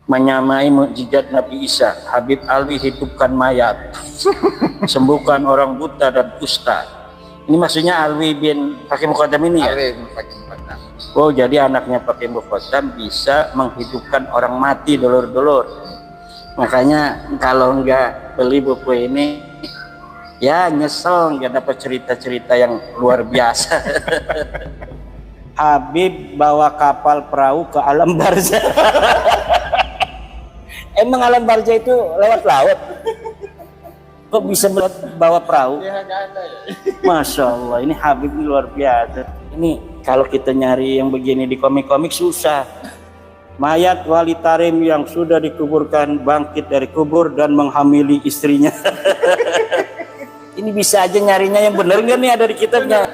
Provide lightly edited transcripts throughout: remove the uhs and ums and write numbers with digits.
menyamai mukjizat Nabi Isa. Habib Alwi hidupkan mayat, sembuhkan orang buta dan kusta. Ini maksudnya Alwi bin Hakim Muqaddam ini ya? Alwi bin Hakim Muqaddam. Oh, jadi anaknya Hakim Muqaddam bisa menghidupkan orang mati, dulur-dulur. Makanya kalau enggak beli buku ini, ya nyesel nggak dapat cerita-cerita yang luar biasa. Habib bawa kapal perahu ke alam barzah. Emang alam barzah itu lewat laut? Kok bisa bawa perahu? Ya, nggak ada ya. Masya Allah, ini Habib ini luar biasa. Ini kalau kita nyari yang begini di komik-komik susah. Mayat Wali Tarim yang sudah dikuburkan bangkit dari kubur dan menghamili istrinya. Ini bisa aja nyarinya yang bener nggak nih, ada di kitabnya?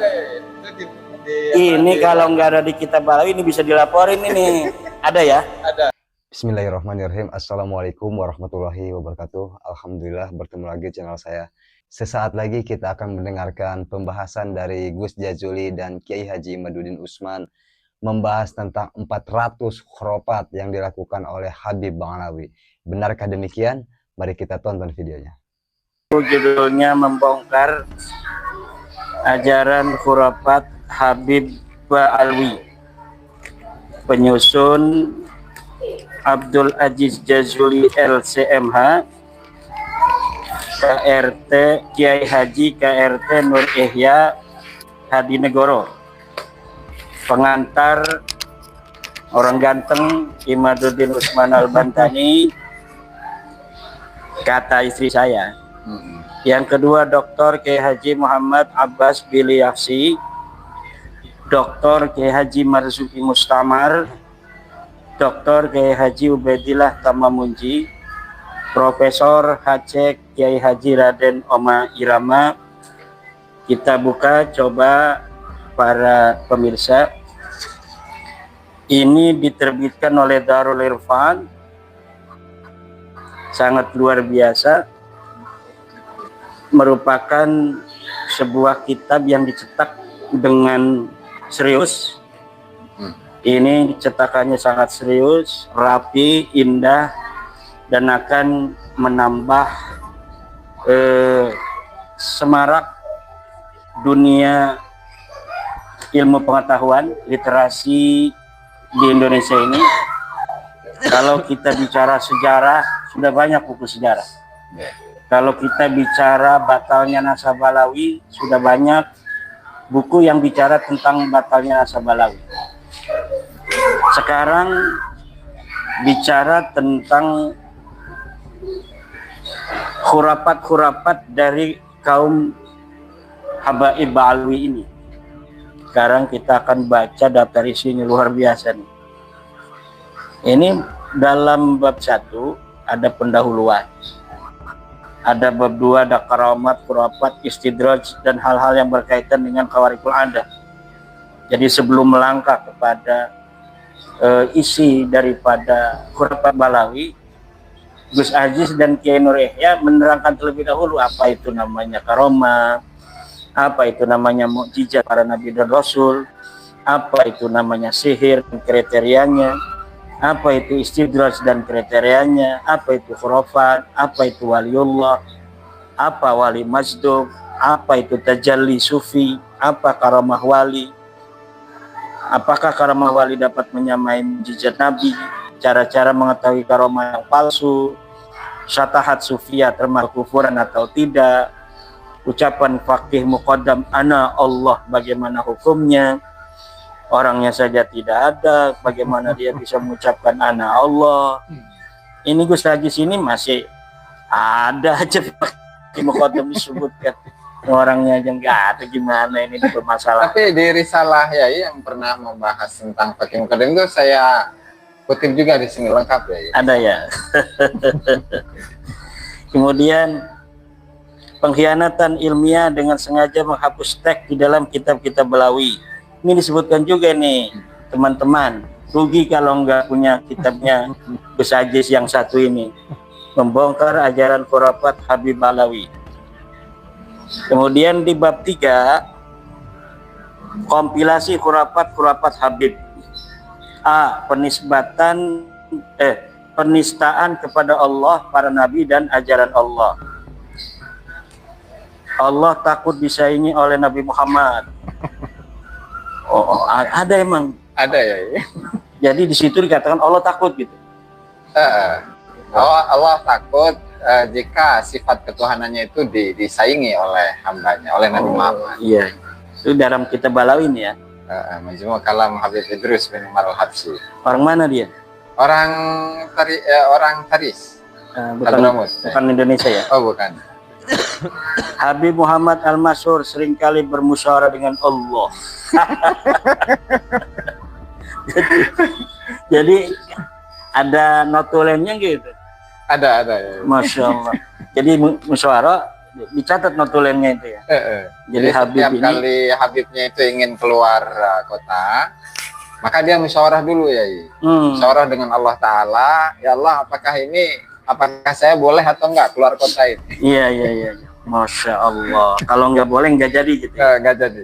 Ini kalau nggak ada di kitab Balawi ini bisa dilaporin ini. Ada ya? Ada. Bismillahirrahmanirrahim. Assalamualaikum warahmatullahi wabarakatuh. Alhamdulillah bertemu lagi channel saya. Sesaat lagi kita akan mendengarkan pembahasan dari Gus Jazuli dan Kiai Haji Imaduddin Usman membahas tentang 400 khurafat yang dilakukan oleh Habib Bangalawi. Benarkah demikian? Mari kita tonton videonya. Judulnya membongkar ajaran khurafat Habib Alwi. Penyusun Abdul Aziz Jazuli LCMH, KRT Kiai Haji KRT Nur Ihya Hadinegoro. Pengantar orang ganteng Imaduddin Usman Al-Bantani, kata istri saya. Yang kedua Dr. Kiai Haji Muhammad Abbas Biliyafsi, Dr. Kiai Haji Marzuki Mustamar, Dr. Kiai Haji Ubaidillah Tamamunji, Profesor HC Kiai Haji Raden Oma Irama. Kita buka coba para pemirsa. Ini diterbitkan oleh Darul Irfan, sangat luar biasa, merupakan sebuah kitab yang dicetak dengan serius. Ini cetakannya sangat serius, rapi, indah, dan akan menambah semarak dunia ilmu pengetahuan, literasi di Indonesia ini. Kalau kita bicara sejarah, sudah banyak buku sejarah. Kalau kita bicara batalnya Nasabalawi, sudah banyak buku yang bicara tentang batalnya Nasabalawi. Sekarang bicara tentang khurafat-khurafat dari kaum Habaib Alwi ini. Sekarang kita akan baca daftar isinya, luar biasa nih. Ini dalam bab 1 ada pendahuluan. Ada bab 2 ada karamat, khurafat, istidraj, dan hal-hal yang berkaitan dengan khawarikul adah. Jadi sebelum melangkah kepada isi daripada khurafat Balawi, Gus Aziz dan Kiai Nur Ihya menerangkan terlebih dahulu apa itu namanya karomah, apa itu namanya mukjizat para nabi dan rasul, apa itu namanya sihir dan kriterianya, apa itu istidraj dan kriterianya, apa itu khurafat, apa itu waliullah, apa wali majdub, apa itu tajalli sufi, apa karamah wali, apakah karamah wali dapat menyamai mukjizat nabi, cara-cara mengetahui karamah yang palsu, syatahat sufiyah termasuk kufuran atau tidak, ucapan faqih muqaddam ana Allah bagaimana hukumnya, orangnya saja tidak ada, bagaimana dia bisa mengucapkan ana Allah. Ini Gus Haji sini masih ada aja faqih muqaddam disebutkan, orangnya aja nggak ada, gimana ini bermasalah. Tapi di Risalah ya yang pernah membahas tentang faqih muqaddam itu saya kutip juga di sini lengkap ya. Ada ya. Kemudian pengkhianatan ilmiah dengan sengaja menghapus teks di dalam kitab-kitab Balawi. Ini disebutkan juga nih teman-teman. Rugi kalau nggak punya kitabnya Gus Aziz yang satu ini. Membongkar ajaran khurafat Habib Balawi. Kemudian di bab 3 kompilasi khurafat Habib. A. penistaan kepada Allah, para nabi dan ajaran Allah. Allah takut disaingi oleh Nabi Muhammad. Oh, ada emang. Ada ya. Jadi di situ dikatakan Allah takut gitu. Allah takut jika sifat ketuhanannya itu disaingi oleh hambanya, oleh Nabi Muhammad. Iya. Itu dalam kitab Balawin ya. Majmu' Kalam Habib Idrus bin Umar Al-Habsyi. Orang mana dia? Orang Taris. Bukan Indonesia ya? Oh, bukan. Habib Muhammad Al-Masyhur seringkali bermusyawarah dengan Allah. jadi ada notulennya gitu. Ada ya. Masya Allah. Jadi musyawarah dicatat notulennya itu ya. Jadi Habib setiap kali Habibnya itu ingin keluar kota, maka dia musyawarah dulu ya. Musyawarah dengan Allah Ta'ala. Ya Allah, apakah saya boleh atau enggak keluar kota ini? Iya. Masya Allah. Kalau nggak boleh nggak jadi gitu. Nggak jadi.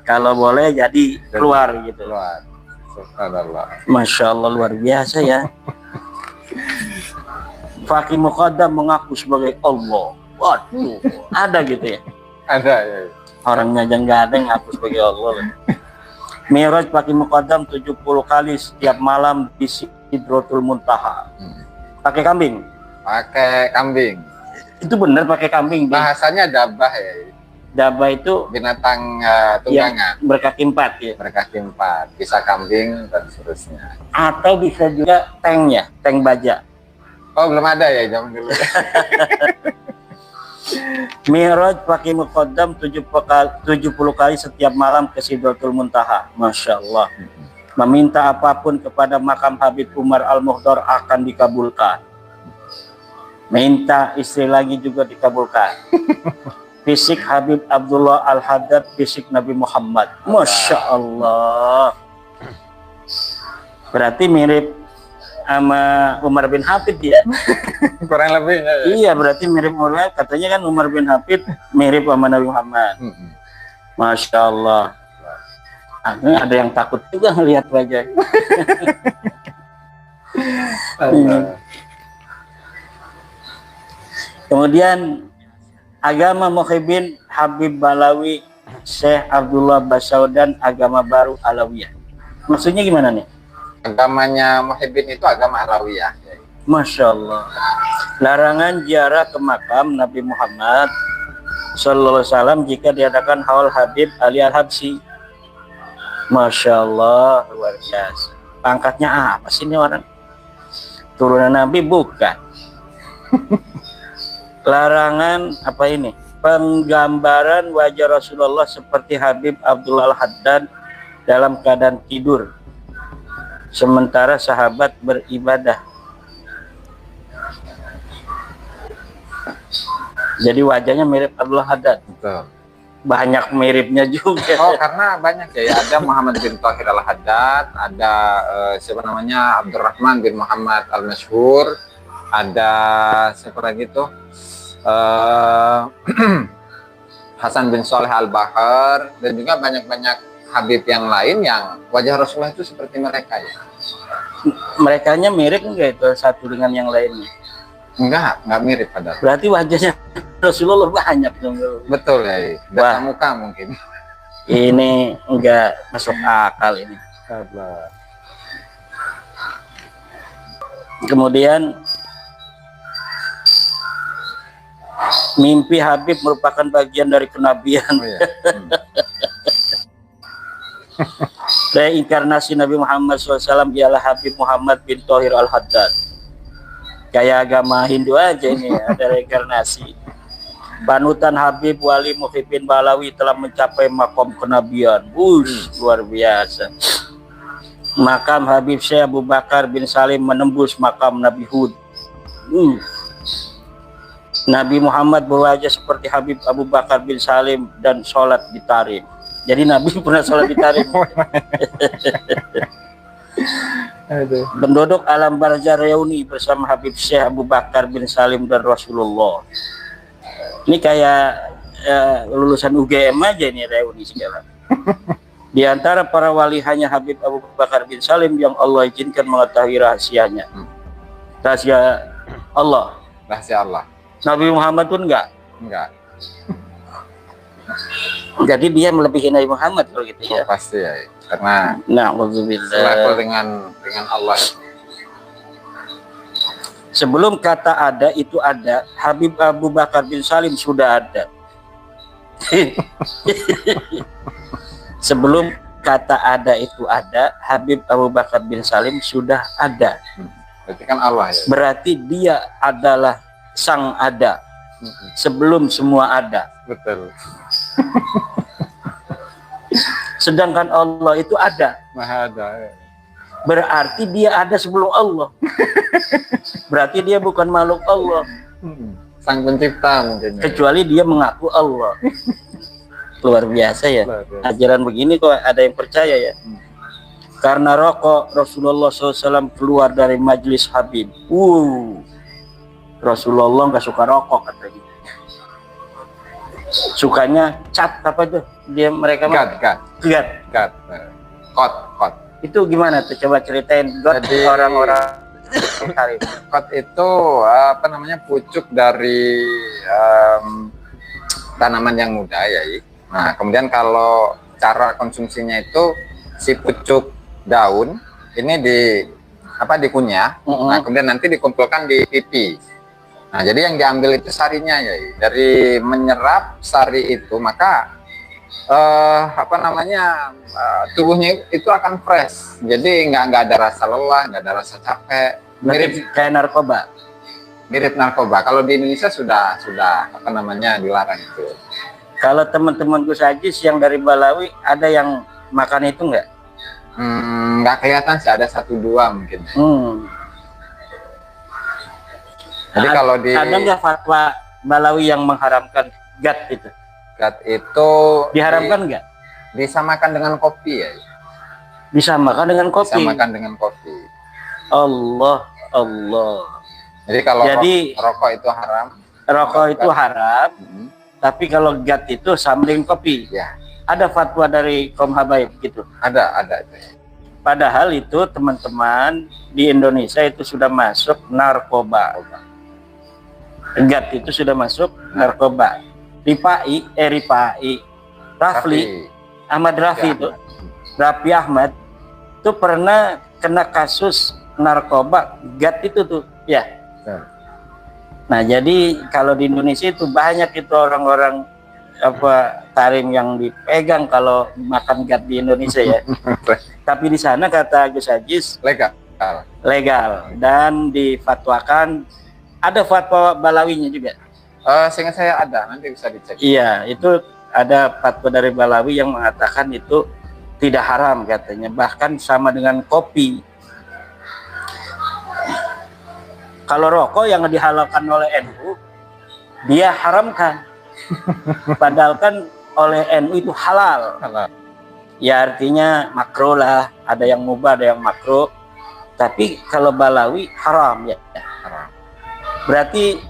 Kalau boleh jadi keluar gitu. Keluar. Subhanallah. Masya Allah, luar biasa ya. Fakih Muqaddam mengaku sebagai Allah. Waduh, ada gitu ya. Ada ya. Orangnya aja nggak ada yang ngaku sebagai Allah. Mi'raj Fakih Muqaddam 70 kali setiap malam di Sidratul Muntaha. Pakai kambing. Pakai kambing. Itu benar pakai kambing. Bahasanya dabah ya. Dabah itu binatang tunggangan. Berkaki 4 ya. Berkaki 4, bisa kambing dan seterusnya. Atau bisa juga tanknya, tank baja. Oh, belum ada ya zaman dulu. Mi'raj Fakih Muqaddam 70 kali setiap malam ke Sidratul Muntaha. Masya Allah. Meminta apapun kepada makam Habib Umar Al-Muhdar akan dikabulkan. Minta istri lagi juga dikabulkan. Fisik Habib Abdullah Al-Haddad, fisik Nabi Muhammad. Masya Allah. Berarti mirip sama Umar bin Hafid ya. Kurang lebih ya. Iya, berarti mirip Umar. Katanya kan Umar bin Hafid mirip sama Nabi Muhammad. Masya Allah. Ada yang takut juga ngelihat wajah. Kemudian agama Muhibbin Habib Balawi Syekh Abdullah Basaudan, agama baru Alawiyah. Maksudnya gimana nih? Agamanya Muhibbin itu agama Alawiyah. Masya Allah. Larangan ziarah ke makam Nabi Muhammad Sallallahu Alaihi Wasallam jika diadakan haul Habib Ali Al-Habsyi. Masya Allah, luar biasa. Pangkatnya apa sih ini orang? Turunan Nabi bukan. Larangan apa ini? Penggambaran wajah Rasulullah seperti Habib Abdullah Al-Haddad dalam keadaan tidur, sementara sahabat beribadah. Jadi wajahnya mirip Abdullah Haddad. Betul. Banyak miripnya juga. Oh, karena banyak ya. Ada Muhammad bin Thahir Al-Haddad, ada siapa namanya, Abdurrahman bin Muhammad Al-Masyhur, ada siapa lagi tuh, Hasan bin Shalih Al-Bahar, dan juga banyak-banyak Habib yang lain yang wajah Rasulullah itu seperti mereka ya. Merekanya mirip enggak itu satu dengan yang lainnya? Enggak mirip padahal. Berarti wajahnya Rasulullah banyak dong. Betul ya. Data muka mungkin. Ini enggak masuk akal ini. Kemudian mimpi Habib merupakan bagian dari kenabian. Oh, iya. Reinkarnasi Nabi Muhammad SAW ialah Habib Muhammad bin Thahir Al-Haddad. Kayak agama Hindu aja ini, ada reinkarnasi. Panutan Habib Wali Muhibbin Balawi telah mencapai makom kenabian. Luar biasa. Makam Habib Syekh Abu Bakar bin Salim menembus makam Nabi Hud. Nabi Muhammad berwajah seperti Habib Abu Bakar bin Salim dan sholat di Tarim. Jadi Nabi pernah sholat di Tarim. Penduduk alam barzah reuni bersama Habib Syekh Abu Bakar bin Salim dan Rasulullah. Ini kayak lulusan UGM aja ini reuni segala. Di antara para wali hanya Habib Abu Bakar bin Salim yang Allah izinkan mengetahui rahasianya. Rahasia Allah. Rahasia Allah. Nabi Muhammad pun enggak. Enggak. Jadi dia melebihi Nabi Muhammad kalau gitu Oh, ya. pasti ya. Karena Na'udzubillah. selevel dengan Allah. Sebelum kata ada itu ada, Habib Abu Bakar bin Salim sudah ada. Sebelum kata ada itu ada, Habib Abu Bakar bin Salim sudah ada. Berarti kan Allah ya. Berarti dia adalah sang ada sebelum semua ada. Betul. Sedangkan Allah itu ada. Maha ada. Ya. Berarti dia ada sebelum Allah. Berarti dia bukan makhluk Allah. Sang pencipta mungkin. Kecuali dia mengaku Allah. Luar biasa ya. Luar biasa. Ajaran begini kok ada yang percaya ya. Karena rokok Rasulullah SAW keluar dari majelis Habib. Rasulullah nggak suka rokok katanya. Sukanya cat apa tuh? Mereka Gat. Kot. Itu gimana tuh? Coba ceritain Jadi, orang-orang hari. Kot itu pucuk dari tanaman yang muda ya. Nah, kemudian kalau cara konsumsinya itu si pucuk daun ini dikunyah. Nah, kemudian nanti dikumpulkan di pipi. Nah, jadi yang diambil itu sarinya ya. Dari menyerap sari itu maka tubuhnya itu akan fresh. Jadi nggak ada rasa lelah, nggak ada rasa capek. Mirip kayak narkoba. Mirip narkoba. Kalau di Indonesia sudah dilarang itu. Kalau teman-teman Gus Ajis yang dari Balawi ada yang makan itu nggak? Nggak kelihatan sih, ada 1-2 mungkin. Jadi kalau ada nggak fatwa Balawi yang mengharamkan gat itu? Gat itu diharamkan nggak? Disamakan dengan kopi ya. Disamakan dengan kopi. Disamakan dengan kopi. Allah. Jadi kalau rokok itu haram. Rokok itu haram. Tapi kalau gat itu sama dengan kopi. Ya. Ada fatwa dari kaum habaib gitu. Ada. Padahal itu teman-teman di Indonesia itu sudah masuk narkoba. Gat itu sudah masuk narkoba. Ahmad Rafi itu, Raffi Ahmad itu pernah kena kasus narkoba gat itu tuh, ya. Nah, jadi kalau di Indonesia itu banyak itu orang-orang tarim yang dipegang kalau makan gat di Indonesia ya. Tapi di sana kata Gus Ajis legal dan difatwakan. Ada fatwa Balawinya juga. Seingat saya ada, nanti bisa dicek. Iya, itu ada fatwa dari Balawi yang mengatakan itu tidak haram katanya, bahkan sama dengan kopi. Kalau rokok yang dihalalkan oleh NU, dia haramkan. Padahal kan oleh NU itu halal. Ya artinya makro lah, ada yang mubah, ada yang makro. Tapi kalau Balawi haram ya. Berarti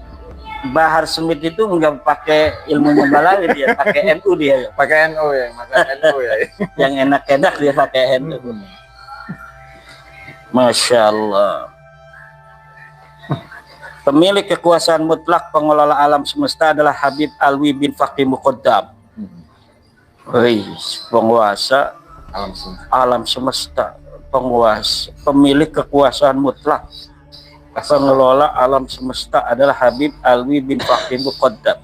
Bahar Smith itu nggak pakai ilmunya Balawi, dia pakai NU dia ya. Pakai NU ya, NU ya. Yang enak-enak dia pakai NU. Masya Allah. Pemilik kekuasaan mutlak pengelola alam semesta adalah Habib Alwi bin Faqih Muqaddam. Penguasa alam semesta, penguasa, pemilik kekuasaan mutlak. Pengelola alam semesta adalah Habib Alwi bin Faqih Muqaddam.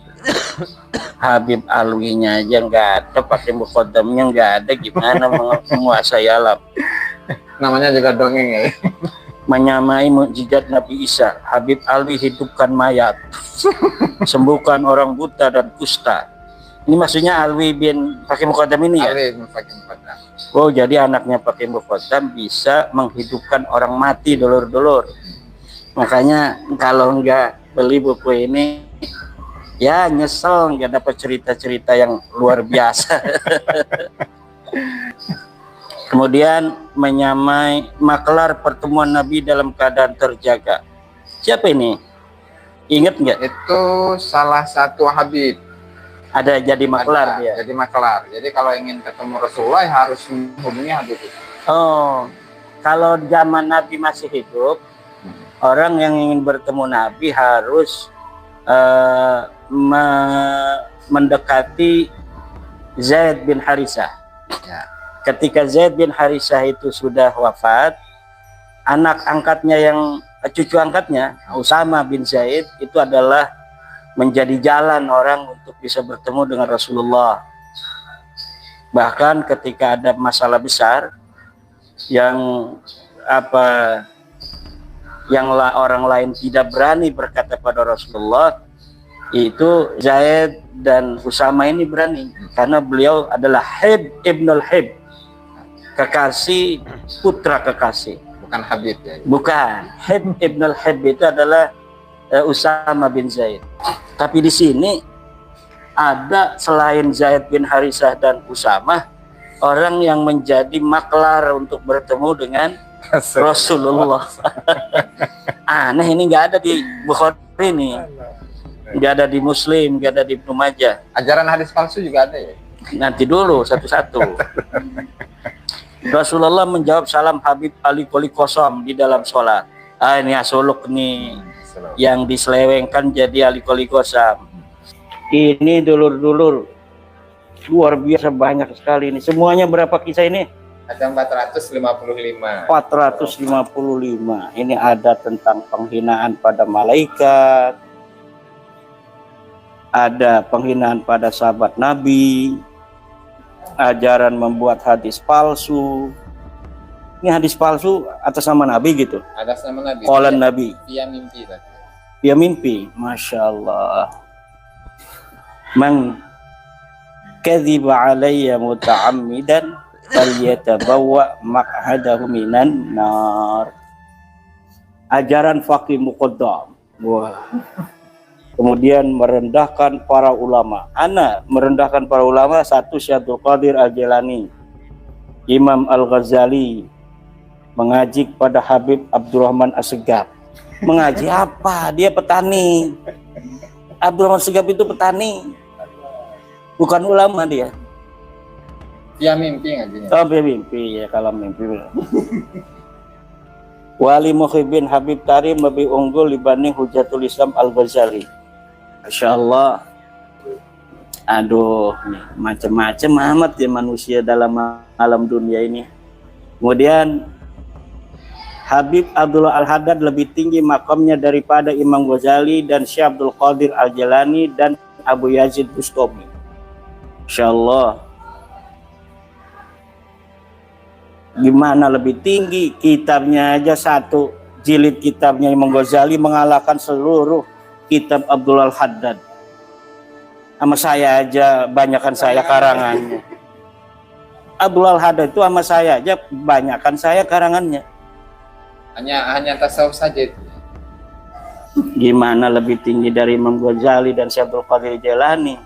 Habib Alwinya aja nggak ada, Faqih Muqaddamnya nggak ada, gimana menguasai alam? Namanya juga dongeng ya. Menyamai mukjizat Nabi Isa. Habib Alwi hidupkan mayat, sembuhkan orang buta dan kusta. Ini maksudnya Alwi bin Faqih Muqaddam ini ya? Alwi bin Faqih Muqaddam. Oh, jadi anaknya Faqih Muqaddam bisa menghidupkan orang mati, dulur-dulur. Makanya kalau nggak beli buku ini ya nyesel nggak dapat cerita-cerita yang luar biasa. Kemudian menyamai maklar pertemuan Nabi dalam keadaan terjaga. Siapa ini? Ingat nggak? Itu salah satu Habib. Ada jadi maklar dia. Jadi maklar. Jadi kalau ingin ketemu Rasulullah harus menghubungi Habib itu. Oh, kalau zaman Nabi masih hidup, orang yang ingin bertemu Nabi harus mendekati Zaid bin Harisah. Ya. Ketika Zaid bin Harisah itu sudah wafat, anak angkatnya cucu angkatnya Usama bin Zaid itu adalah menjadi jalan orang untuk bisa bertemu dengan Rasulullah. Bahkan ketika ada masalah besar yang orang lain tidak berani berkata pada Rasulullah, itu Zaid dan Usama ini berani karena beliau adalah Hib ibnul Hib, kekasih putra kekasih. Bukan Habib ya. Bukan, Hib ibnul Hib itu adalah Usama bin Zaid. Tapi di sini ada selain Zaid bin Harisah dan Usama, orang yang menjadi maklar untuk bertemu dengan Rasulullah. Aneh, ini nggak ada di Bukhari ini, nggak ada di Muslim, nggak ada di Ibnu Majah. Ajaran hadis palsu juga ada ya? Nanti dulu satu-satu. Rasulullah menjawab salam Habib Ali Koli Kosom di dalam sholat. Ini asoluk nih yang diselewengkan jadi Ali Koli Kosom. Ini dulur-dulur luar biasa banyak sekali ini. Semuanya berapa kisah ini? Ada 455. 455. Ini ada tentang penghinaan pada malaikat, ada penghinaan pada sahabat Nabi, ajaran membuat hadis palsu. Ini hadis palsu atas nama Nabi gitu. Atas nama Nabi. Qalan Nabi. Dia mimpi tadi. Dia mimpi. Masya Allah. Man kadhiba alayya muta'ammidan falyatabawwa maq'adahu minan nar. Ajaran faqih muqaddam. Wah. Kemudian merendahkan para ulama. Merendahkan para ulama, satu Syekh Abdul Qadir Al-Jilani, Imam Al-Ghazali, mengaji kepada Habib Abdurrahman As-Segaf. Mengaji apa? Dia petani. Abdurrahman As-Segaf itu petani, bukan ulama dia. Dia mimpi ngajinya. Oh, dia mimpi ya, kalau mimpi. Wali Muhyiddin Habib Tarim lebih unggul dibanding Hujatul Islam Al-Ghazali. Masya Allah. Aduh, macam-macam amat ya manusia dalam alam dunia ini. Kemudian Habib Abdullah Al-Haddad lebih tinggi makamnya daripada Imam Ghazali dan Syekh Abdul Qadir Al-Jilani dan Abu Yazid Bustami. Masya Allah. Gimana lebih tinggi? Kitabnya aja satu jilid kitabnya Imam Ghazali mengalahkan seluruh kitab Abdullah Al-Haddad. Sama saya aja banyakkan saya karangannya. Abdullah Al-Haddad itu sama saya aja banyakkan saya karangannya. Hanya tasawuf saja itu. Gimana lebih tinggi dari Imam Ghazali dan Syekh Abdul Qadir Jilani?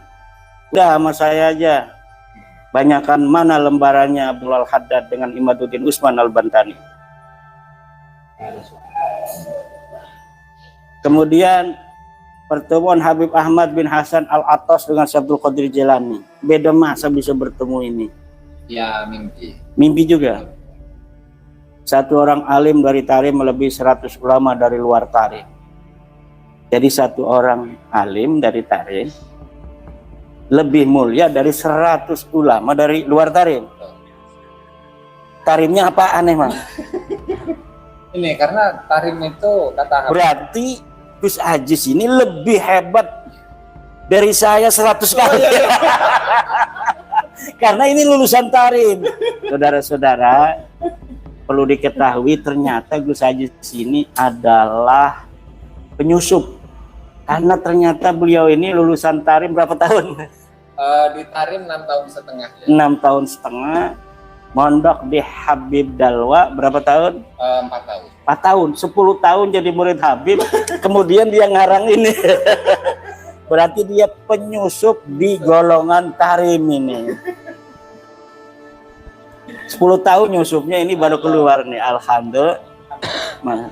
Udah sama saya aja. Banyakkan mana lembarannya Abdullah Al-Haddad dengan Imaduddin Usman Al-Bantani. Kemudian pertemuan Habib Ahmad bin Hasan Al-Attas dengan Syekh Abdul Qadir Jilani. Beda masa bisa bertemu ini. Ya mimpi. Mimpi juga. Satu orang alim dari Tarim melebihi 100 ulama dari luar Tarim. Jadi satu orang alim dari Tarim lebih mulia dari 100 ulama dari luar Tarim. Tarimnya apa aneh, Mang? Ini karena Tarim itu kata berarti Gus Ajis ini lebih hebat dari saya 100 kali. Karena ini lulusan Tarim. Saudara-saudara, perlu diketahui ternyata Gus Ajis ini adalah penyusup. Karena ternyata beliau ini lulusan Tarim berapa tahun? Di Tarim 6 tahun setengah. Ya. 6 tahun setengah. Mondok di Habib Dalwa berapa tahun? 4 tahun. 4 tahun, 10 tahun jadi murid Habib. Kemudian dia ngarang ini. Berarti dia penyusup di golongan Tarim ini. 10 tahun nyusupnya ini baru keluar nih. Alhamdulillah.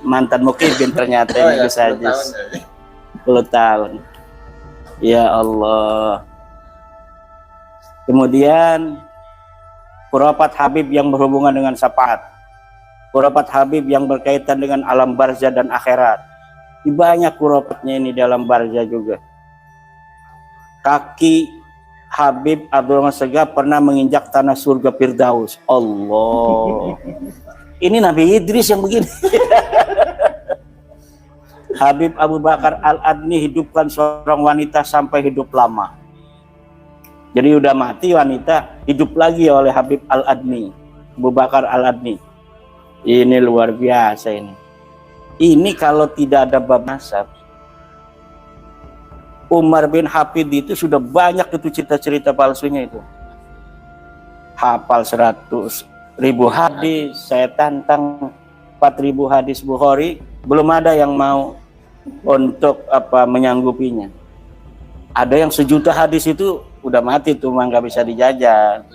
Mantan Mukhibin ternyata ini Gus Ajis. 10 tahun. Ya Allah. Kemudian khurafat Habib yang berhubungan dengan syafaat. Khurafat Habib yang berkaitan dengan alam barzah dan akhirat. Banyak khurafatnya ini dalam barzah juga. Kaki Habib Abdul Rahman Segaf pernah menginjak tanah surga Firdaus. Allah. Ini Nabi Idris yang begini. Habib Abu Bakar Al-Adni hidupkan seorang wanita sampai hidup lama. Jadi udah mati wanita, hidup lagi oleh Habib Al-Adni, Abu Bakar Al-Adni. Ini luar biasa ini. Ini kalau tidak ada bab nasab, Umar bin Hafid itu sudah banyak itu cerita-cerita palsunya itu. Hafal 100.000 hadis, saya tantang 4.000 hadis Bukhari, belum ada yang mau untuk menyanggupinya. Ada yang 1 juta hadis itu udah mati tuh, mah nggak bisa dijajah.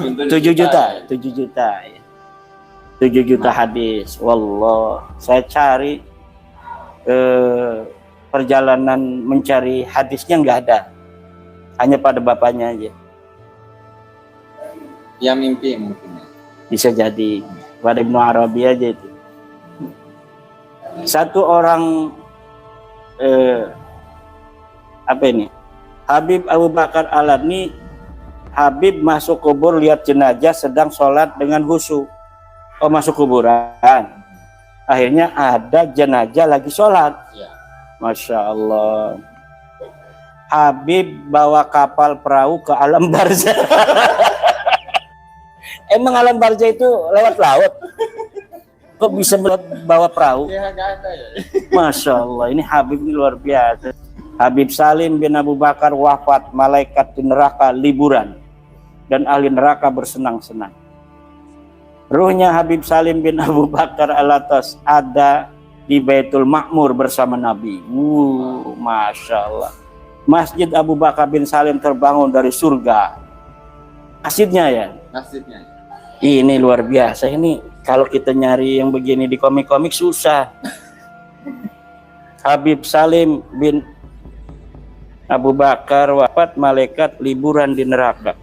7 juta, 7 juta, ya. 7 juta hadis. Wallah, saya cari perjalanan mencari hadisnya nggak ada, hanya pada bapaknya aja. Ya mimpi mungkin. Bisa jadi pada Ibnu Arabi aja itu. Satu orang Habib Abu Bakar Al-Adni, Habib masuk kubur lihat jenazah sedang sholat dengan khusyuk. Oh, masuk kuburan. Akhirnya ada jenazah lagi sholat. Ya. Masya Allah. Habib bawa kapal perahu ke alam barzah. Emang alam barzah itu lewat laut? Kok bisa bawa perahu? Ya, nggak ada ya. Masya Allah, ini Habib ini luar biasa. Habib Salim bin Abu Bakar wafat, malaikat di neraka liburan dan ahli neraka bersenang-senang. Ruhnya Habib Salim bin Abu Bakar Al-Atas ada di Baitul Ma'mur bersama Nabi. Masya Allah. Masjid Abu Bakar bin Salim terbangun dari surga. Masjidnya ya? Masjidnya. Ini luar biasa. Ini kalau kita nyari yang begini di komik-komik susah. Habib Salim bin Abu Bakar wafat, malaikat liburan di neraka.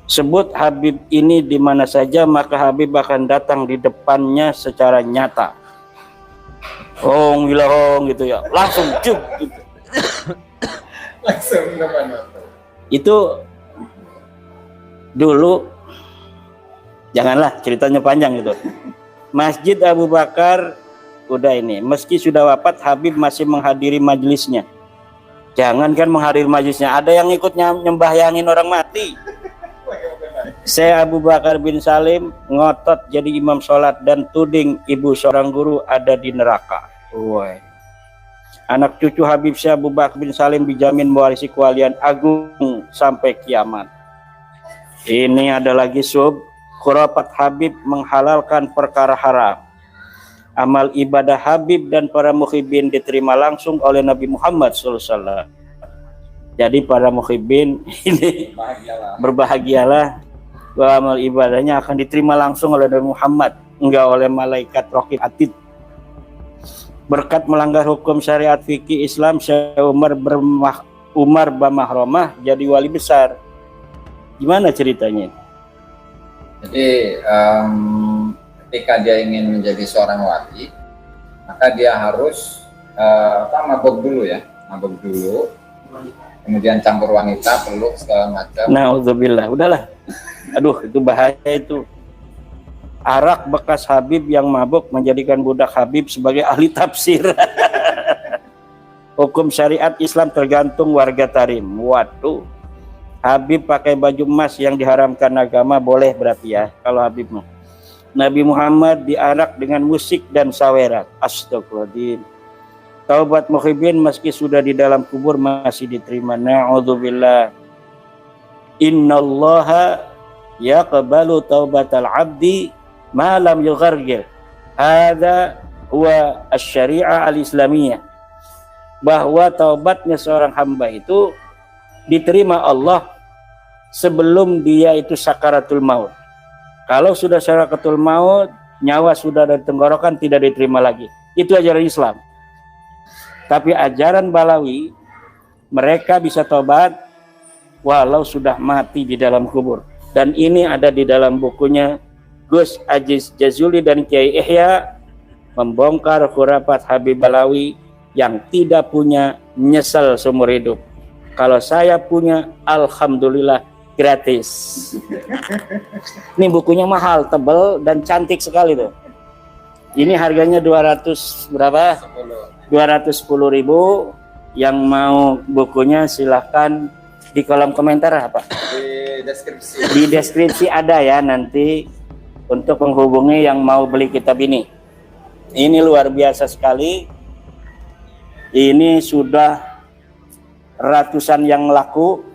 Sebut Habib ini di mana saja, maka Habib akan datang di depannya secara nyata. Hong wilahong gitu ya, langsung cuk gitu. Langsung depan. Itu dulu, janganlah ceritanya panjang gitu. Masjid Abu Bakar udah ini, meski sudah wafat, Habib masih menghadiri majelisnya. Jangankan menghadiri majelisnya, ada yang ikut nyembahyangin orang mati. Saya Abu Bakar bin Salim ngotot jadi imam sholat dan tuding ibu seorang guru ada di neraka. Woy. Anak cucu Habib Syekh Abu Bakar bin Salim dijamin mewarisi kewalian agung sampai kiamat. Ini ada lagi khurafat Habib menghalalkan perkara haram. Amal ibadah Habib dan para muhibin diterima langsung oleh Nabi Muhammad SAW. Jadi para muhibin ini berbahagialah, bahwa amal ibadahnya akan diterima langsung oleh Nabi Muhammad, enggak oleh malaikat raqib atid. Berkat melanggar hukum syariat fikih Islam, Syekh Umar Bamahromah jadi wali besar. Gimana ceritanya? Jadi ketika dia ingin menjadi seorang wali, maka dia harus mabok dulu ya, mabok dulu, kemudian campur wanita, peluk segala macam. Nauzubillah, udahlah. Aduh, itu bahaya itu. Arak bekas Habib yang mabuk menjadikan budak Habib sebagai ahli tafsir. Hukum syariat Islam tergantung warga Tarim. Waduh. Habib pakai baju emas yang diharamkan agama boleh berarti ya kalau Habib mah. Nabi Muhammad diarak dengan musik dan sawerat. Astagfirullahaladzim. Taubat muhibin meski sudah di dalam kubur masih diterima. Na'udzubillah. Innallaha yaqbalu taubatal abdi ma lam yughargir. Hadza huwa asy-syari'ah al-islamiyah. Bahwa taubatnya seorang hamba itu diterima Allah sebelum dia itu sakaratul maut. Kalau sudah sakaratul maut, nyawa sudah dari tenggorokan, tidak diterima lagi. Itu ajaran Islam. Tapi ajaran Balawi, mereka bisa taubat walau sudah mati di dalam kubur. Dan ini ada di dalam bukunya Gus Aziz Jazuli dan Kiai Ihya membongkar khurafat Habib Balawi. Yang tidak punya nyesel seumur hidup. Kalau saya punya, alhamdulillah gratis. Ini bukunya mahal, tebal dan cantik sekali tuh. Ini harganya 200 berapa? 210.000. Yang mau bukunya silahkan di kolom komentar apa? Di deskripsi. Di deskripsi ada ya nanti untuk menghubungi yang mau beli kitab ini. Ini luar biasa sekali. Ini sudah ratusan yang laku,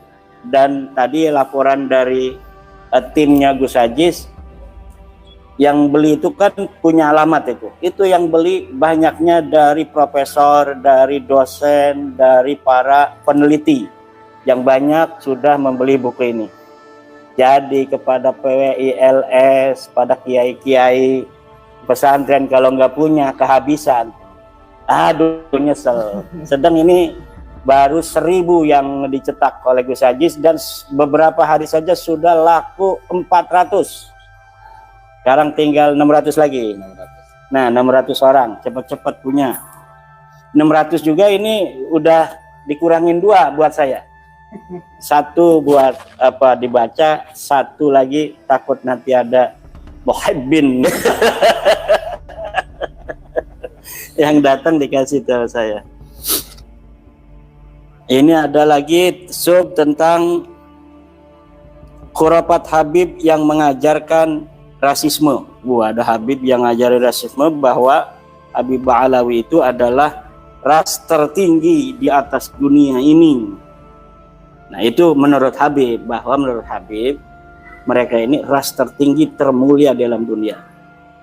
dan tadi laporan dari timnya Gus Aziz, yang beli itu kan punya alamat itu yang beli banyaknya dari profesor, dari dosen, dari para peneliti yang banyak sudah membeli buku ini. Jadi kepada PWILS, pada kiai-kiai pesantren, kalau nggak punya kehabisan, aduh nyesel. Sedang ini baru 1000 yang dicetak oleh Gus Aziz, dan beberapa hari saja sudah laku 400. Sekarang tinggal 600 lagi. Nah, 600 orang cepat-cepat punya. 600 juga ini udah dikurangin 2 buat saya. 1 buat apa dibaca, 1 lagi takut nanti ada muhibbin yang datang dikasih tahu saya. Ini ada lagi sub tentang khurafat Habib yang mengajarkan rasisme. Ada Habib yang ngajarin rasisme, bahwa Habib Ba'alawi itu adalah ras tertinggi di atas dunia ini. Nah, itu menurut Habib, bahwa menurut Habib mereka ini ras tertinggi termulia dalam dunia.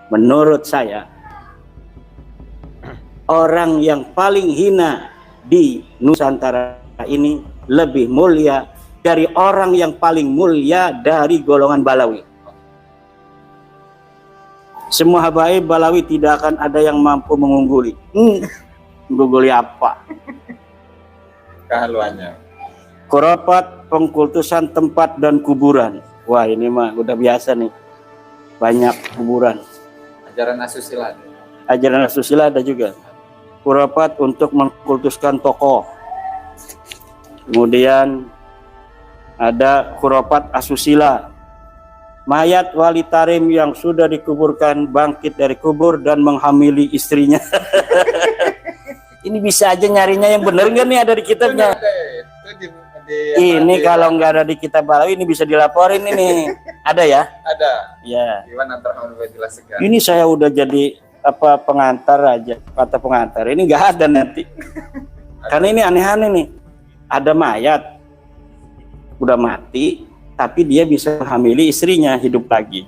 Menurut saya, orang yang paling hina di Nusantara ini lebih mulia dari orang yang paling mulia dari golongan Balawi. Semua habaib Balawi tidak akan ada yang mampu mengungguli. Mengungguli apa? Kehaluannya. Khurafat pengkultusan tempat dan kuburan. Wah, ini mah udah biasa nih. Banyak kuburan. Ajaran asusila. Ajaran asusila ada juga. Khurafat untuk mengkultuskan tokoh. Kemudian ada khurafat asusila. Mayat wali tarim yang sudah dikuburkan bangkit dari kubur dan menghamili istrinya. Ini bisa aja nyarinya yang bener nggak nih, ada di kitabnya? Ini kalau nggak ada di kitab Balawi ini bisa dilaporin ini. Ada ya? Ada. Ya. Gimana jelaskan? Ini saya udah jadi apa pengantar aja, kata pengantar. Ini nggak ada nanti. Karena ini aneh-aneh nih. Ada mayat udah mati, tapi dia bisa menghamili istrinya hidup lagi.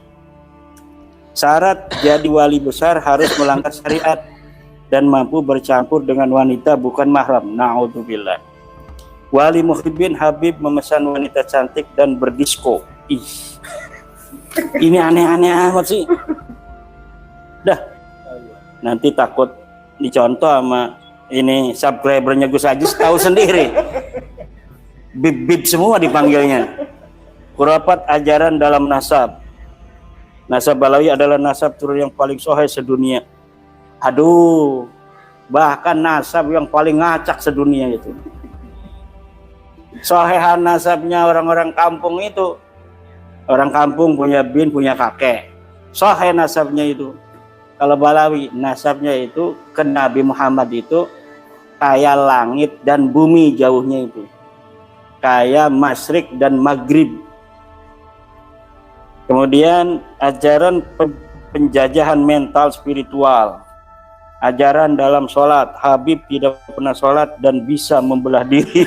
Syarat jadi wali besar harus melanggar syariat dan mampu bercampur dengan wanita bukan mahram. Na'udzubillah. Wali muhibbin Habib memesan wanita cantik dan berdisko. Ih, ini aneh-aneh amat sih. Dah, nanti takut dicontoh sama ini subscribernya Gus Aziz, tahu sendiri. Bib-bib semua dipanggilnya. Khurafat ajaran dalam nasab. Nasab Balawi adalah nasab turun yang paling soheh sedunia. Aduh, bahkan nasab yang paling ngacak sedunia itu. Sohehan nasabnya orang-orang kampung itu. Orang kampung punya bin, punya kakek. Soheh nasabnya itu. Kalau Balawi nasabnya itu ke Nabi Muhammad itu kayak langit dan bumi jauhnya itu. Kayak masyrik dan maghrib. Kemudian ajaran penjajahan mental spiritual. Ajaran dalam sholat. Habib tidak pernah sholat dan bisa membelah diri.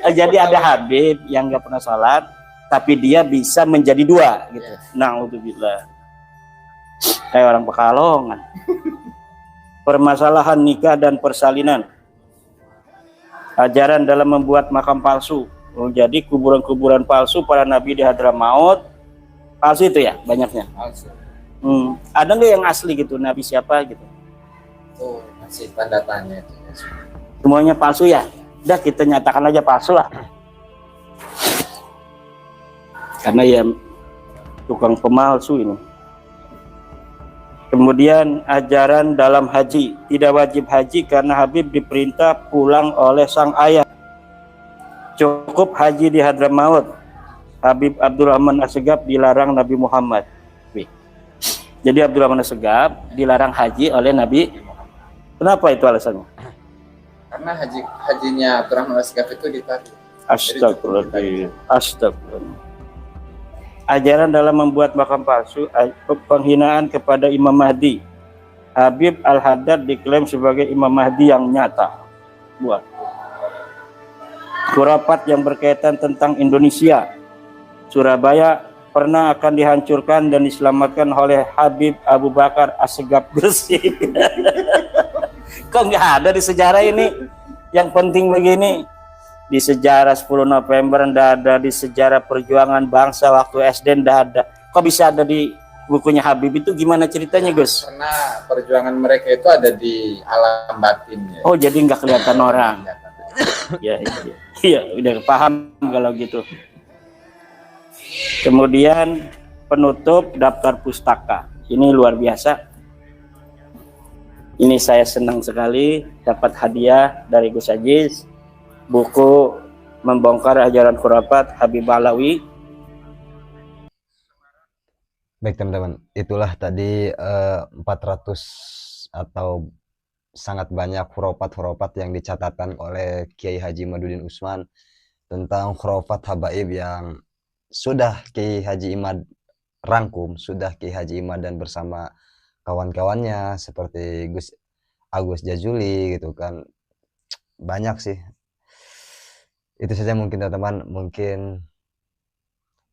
Jadi ada Habib yang nggak pernah sholat, tapi dia bisa menjadi 2 gitu. Na'udzubillah. Kayak orang Pekalongan. Permasalahan nikah dan persalinan. Ajaran dalam membuat makam palsu. Jadi kuburan-kuburan palsu para nabi di Hadramaut palsu itu ya banyaknya. Palsu. Ada nggak yang asli gitu, nabi siapa gitu? Oh, masih tanda tanya itu. Semuanya palsu ya. Udah kita nyatakan aja palsu lah. Karena ya tukang pemalsu ini. Kemudian ajaran dalam haji, tidak wajib haji karena Habib diperintah pulang oleh sang ayah. Cukup haji di Hadramaut. Habib Abdurrahman Assegaf dilarang Nabi Muhammad. Jadi Abdurrahman Assegaf dilarang haji oleh Nabi. Kenapa itu alasannya? Karena hajinya Abdurrahman Assegaf itu ditarik. Astagfirullah. Astagfirullah. Ajaran dalam membuat makam palsu, penghinaan kepada Imam Mahdi. Habib Al-Haddad diklaim sebagai Imam Mahdi yang nyata. Buat. Khurafat yang berkaitan tentang Indonesia. Surabaya pernah akan dihancurkan dan diselamatkan oleh Habib Abu Bakar Assegaf Gresik. Kok nggak ada di sejarah ini? Yang penting begini. Di sejarah 10 November ndak ada, di sejarah perjuangan bangsa waktu SD ndak ada. Kok bisa ada di bukunya Habib itu, gimana ceritanya Gus? Karena perjuangan mereka itu ada di alam batin ya. Oh jadi nggak kelihatan orang. Ya, iya, udah paham kalau gitu. Kemudian penutup daftar pustaka. Ini luar biasa. Ini saya senang sekali dapat hadiah dari Gus Aziz. Buku Membongkar Ajaran Khurafat Habib Alawi. Baik teman-teman, itulah tadi 400 atau sangat banyak khurafat-khurafat yang dicatatkan oleh Kiai Haji Imaduddin Usman tentang khurafat habaib yang sudah Kiai Haji Imad rangkum, sudah Kiai Haji Imad dan bersama kawan-kawannya seperti Gus Agus Jazuli gitu kan. Banyak sih. Itu saja mungkin teman-teman, mungkin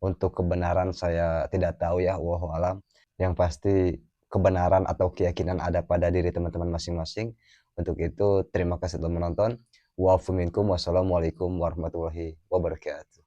untuk kebenaran saya tidak tahu ya, wallahu alam. Yang pasti kebenaran atau keyakinan ada pada diri teman-teman masing-masing. Untuk itu terima kasih telah menonton. Wassalamualaikum warahmatullahi wabarakatuh.